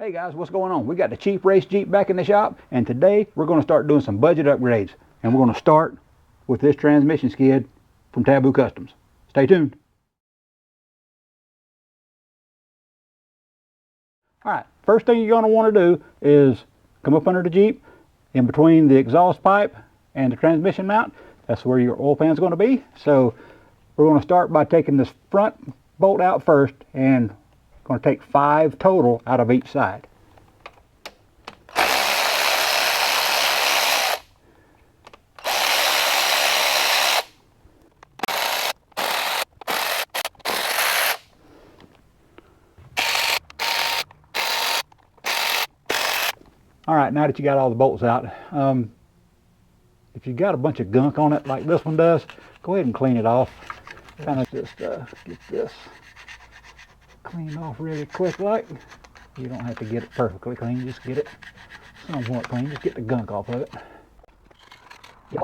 Hey guys, what's going on? We got the cheap race Jeep back in the shop, and today we're going to start doing some budget upgrades. And we're going to start with this transmission skid from Taboo Customs. Stay tuned. Alright, first thing you're going to want to do is come up under the Jeep, in between the exhaust pipe and the transmission mount. That's where your oil pan is going to be. So we're going to start by taking this front bolt out first, and going to take 5 total out of each side. Alright, now that you got all the bolts out, if you got a bunch of gunk on it like this one does, go ahead and clean it off. Kind of just get this clean off really quick like. You don't have to get it perfectly clean, just get it somewhat clean, just get the gunk off of it. Yeah.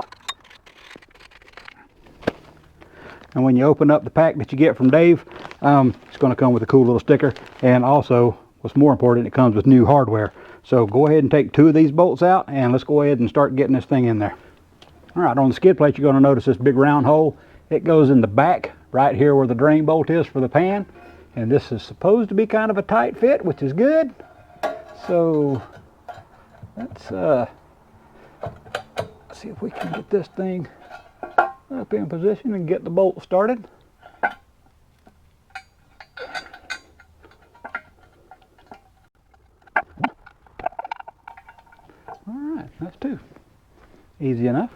And when you open up the pack that you get from Dave, it's going to come with a cool little sticker, and also what's more important, it comes with new hardware. So go ahead and take 2 of these bolts out, and let's go ahead and start getting this thing in there. Alright, on the skid plate you're going to notice this big round hole. It goes in the back right here where the drain bolt is for the pan. And this is supposed to be kind of a tight fit, which is good. So let's see if we can get this thing up in position and get the bolt started. Alright, that's 2. Easy enough.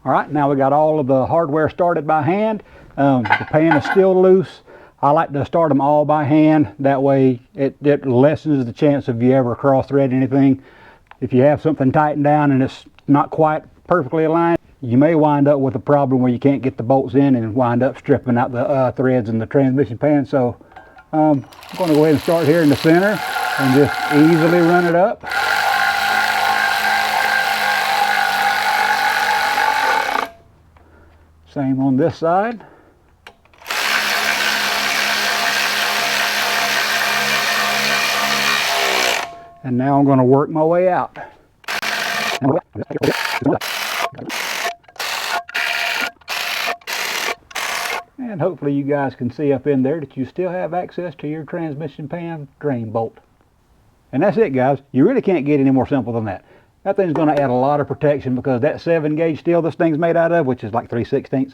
Alright, now we got all of the hardware started by hand. The pan is still loose. I like to start them all by hand. That way it lessens the chance of you ever cross thread anything. If you have something tightened down and it's not quite perfectly aligned, you may wind up with a problem where you can't get the bolts in and wind up stripping out the threads in the transmission pan. So I'm going to go ahead and start here in the center and just easily run it up. Same on this side. And now I'm going to work my way out. And hopefully you guys can see up in there that you still have access to your transmission pan drain bolt. And that's it, guys. You really can't get any more simple than that. That thing's going to add a lot of protection, because that 7-gauge steel this thing's made out of, which is like 3/16,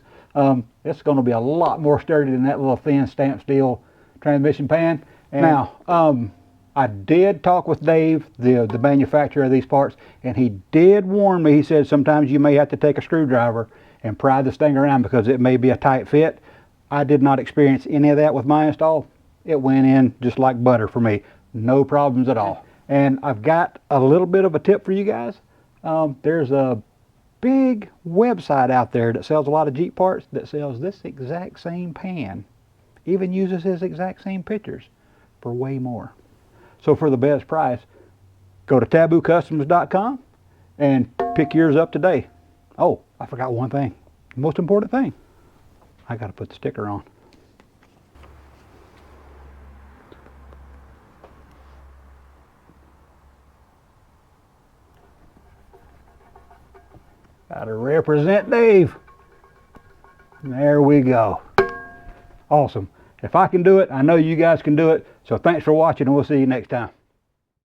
it's going to be a lot more sturdy than that little thin stamped steel transmission pan. And now, I did talk with Dave, the manufacturer of these parts, and he did warn me. He said sometimes you may have to take a screwdriver and pry this thing around because it may be a tight fit. I did not experience any of that with my install. It went in just like butter for me. No problems at all. And I've got a little bit of a tip for you guys. There's a big website out there that sells a lot of Jeep parts that sells this exact same pan. Even uses his exact same pictures for way more. So for the best price, go to taboocustoms.com and pick yours up today. Oh, I forgot one thing. The most important thing. I got to put the sticker on. Got to represent Dave. There we go. Awesome. If I can do it, I know you guys can do it. So thanks for watching, and we'll see you next time.